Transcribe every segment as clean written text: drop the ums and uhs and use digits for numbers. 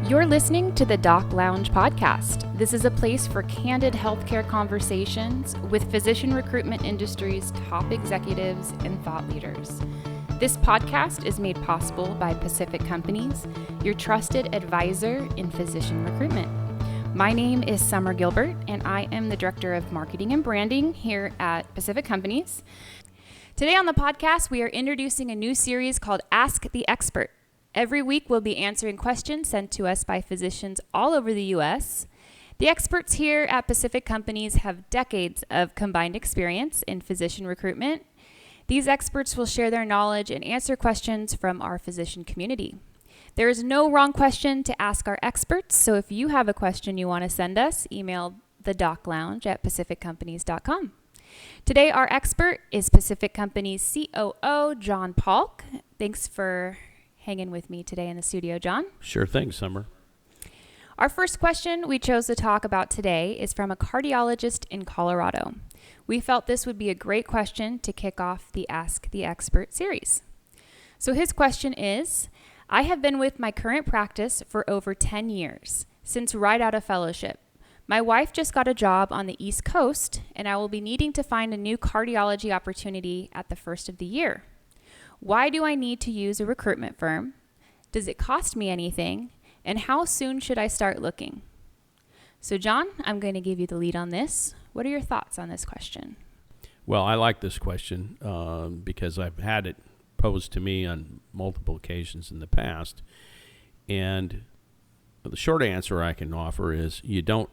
You're listening to the Doc Lounge podcast. This is a place for candid healthcare conversations with physician recruitment industry's top executives and thought leaders. This podcast is made possible by Pacific Companies, your trusted advisor in physician recruitment. My name is Summer Gilbert, and I am the Director of Marketing and Branding here at Pacific Companies. Today on the podcast, we are introducing a new series called Ask the Expert. Every week, we'll be answering questions sent to us by physicians all over the U.S. The experts here at Pacific Companies have decades of combined experience in physician recruitment. These experts will share their knowledge and answer questions from our physician community. There is no wrong question to ask our experts, so if you have a question you want to send us, email thedoclounge@pacificcompanies.com. Today, our expert is Pacific Companies COO, John Paulk. Thanks for hanging with me today in the studio, John. Sure thing, Summer. Our first question we chose to talk about today is from a cardiologist in Colorado. We felt this would be a great question to kick off the Ask the Expert series. So his question is, I have been with my current practice for over 10 years, since right out of fellowship. My wife just got a job on the East Coast, and I will be needing to find a new cardiology opportunity at the first of the year. Why do I need to use a recruitment firm? Does it cost me anything? And how soon should I start looking? So John, I'm going to give you the lead on this. What are your thoughts on this question? Well, I like this question because I've had it posed to me on multiple occasions in the past. And the short answer I can offer is you don't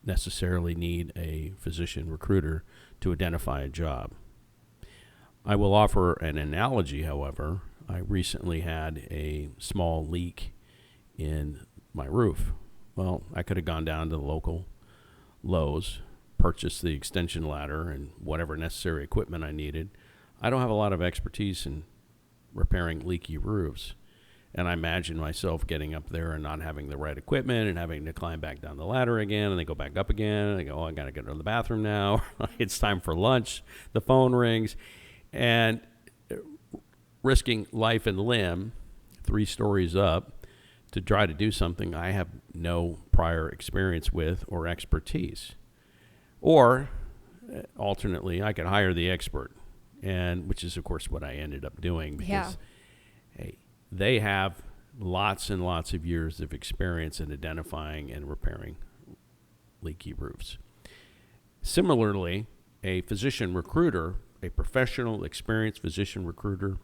necessarily need a physician recruiter to identify a job. I will offer an analogy, however. I recently had a small leak in my roof. Well, I could have gone down to the local Lowe's, purchased the extension ladder and whatever necessary equipment I needed. I don't have a lot of expertise in repairing leaky roofs. And I imagine myself getting up there and not having the right equipment and having to climb back down the ladder again and then go back up again. And I go, I got to go to the bathroom now. It's time for lunch. The phone rings. And risking life and limb 3 stories up to try to do something I have no prior experience with or expertise. Or, alternately, I could hire the expert, and which is, of course, what I ended up doing because hey, they have lots and lots of years of experience in identifying and repairing leaky roofs. Similarly, a physician recruiter, a professional, experienced physician recruiter,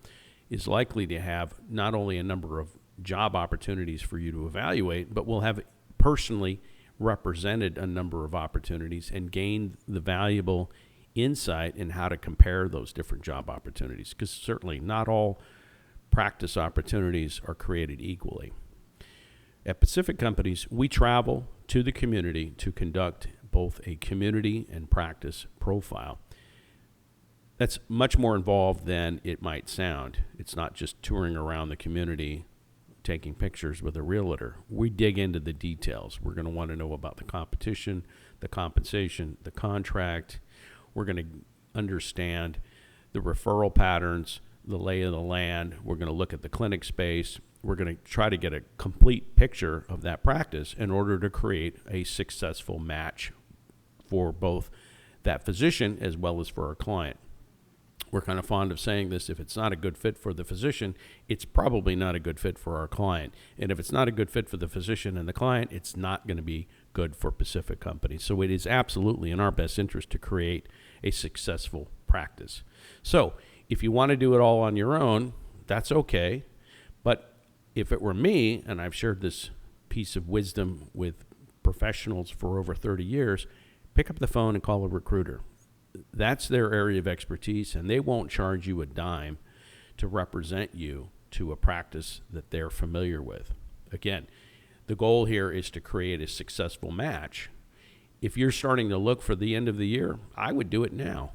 is likely to have not only a number of job opportunities for you to evaluate, but will have personally represented a number of opportunities and gained the valuable insight in how to compare those different job opportunities, because certainly not all practice opportunities are created equally. At Pacific Companies, we travel to the community to conduct both a community and practice profile. That's much more involved than it might sound. It's not just touring around the community, taking pictures with a realtor. We dig into the details. We're going to want to know about the competition, the compensation, the contract. We're going to understand the referral patterns, the lay of the land. We're going to look at the clinic space. We're going to try to get a complete picture of that practice in order to create a successful match for both that physician as well as for our client. We're kind of fond of saying this, if it's not a good fit for the physician, it's probably not a good fit for our client. And if it's not a good fit for the physician and the client, it's not going to be good for Pacific Companies. So it is absolutely in our best interest to create a successful practice. So if you want to do it all on your own, that's okay. But if it were me, and I've shared this piece of wisdom with professionals for over 30 years, pick up the phone and call a recruiter. That's their area of expertise, and they won't charge you a dime to represent you to a practice that they're familiar with. Again, the goal here is to create a successful match. If you're starting to look for the end of the year, I would do it now.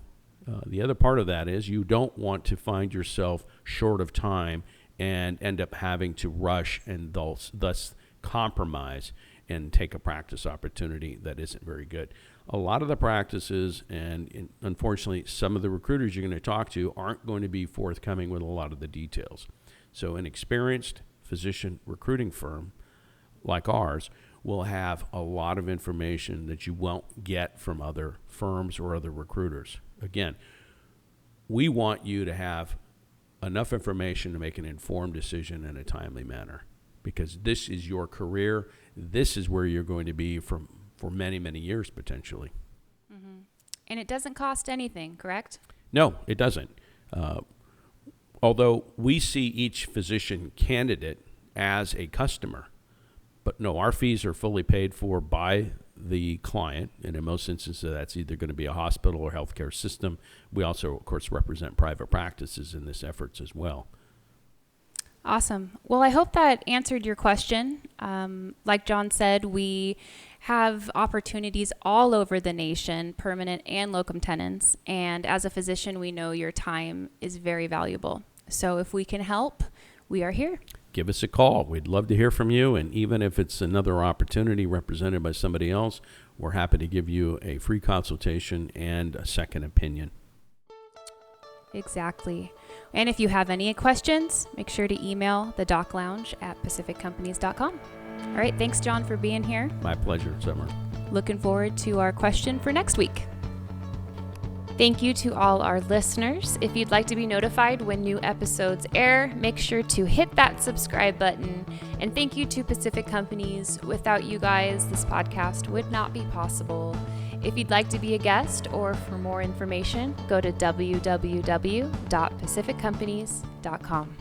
The other part of that is you don't want to find yourself short of time and end up having to rush and thus compromise and take a practice opportunity that isn't very good. A lot of the practices, and unfortunately some of the recruiters you're going to talk to, aren't going to be forthcoming with a lot of the details. So an experienced physician recruiting firm like ours will have a lot of information that you won't get from other firms or other recruiters. Again, we want you to have enough information to make an informed decision in a timely manner, because this is your career. This is where you're going to be for many, many years potentially. Mm-hmm. And it doesn't cost anything, correct? No, it doesn't. Although we see each physician candidate as a customer, but no, our fees are fully paid for by the client, and in most instances that's either going to be a hospital or healthcare system. We also, of course, represent private practices in this efforts as well. Awesome. Well, I hope that answered your question. Like John said, we have opportunities all over the nation, permanent and locum tenens, and as a physician, we know your time is very valuable. So if we can help, we are here. Give us a call. We'd love to hear from you, and even if it's another opportunity represented by somebody else, we're happy to give you a free consultation and a second opinion. Exactly. And if you have any questions, make sure to email the Doc Lounge at pacificcompanies.com. All right, thanks, John, for being here. My pleasure, Summer. Looking forward to our question for next week. Thank you to all our listeners. If you'd like to be notified when new episodes air, make sure to hit that subscribe button. And thank you to Pacific Companies. Without you guys, this podcast would not be possible. If you'd like to be a guest or for more information, go to www.pacificcompanies.com.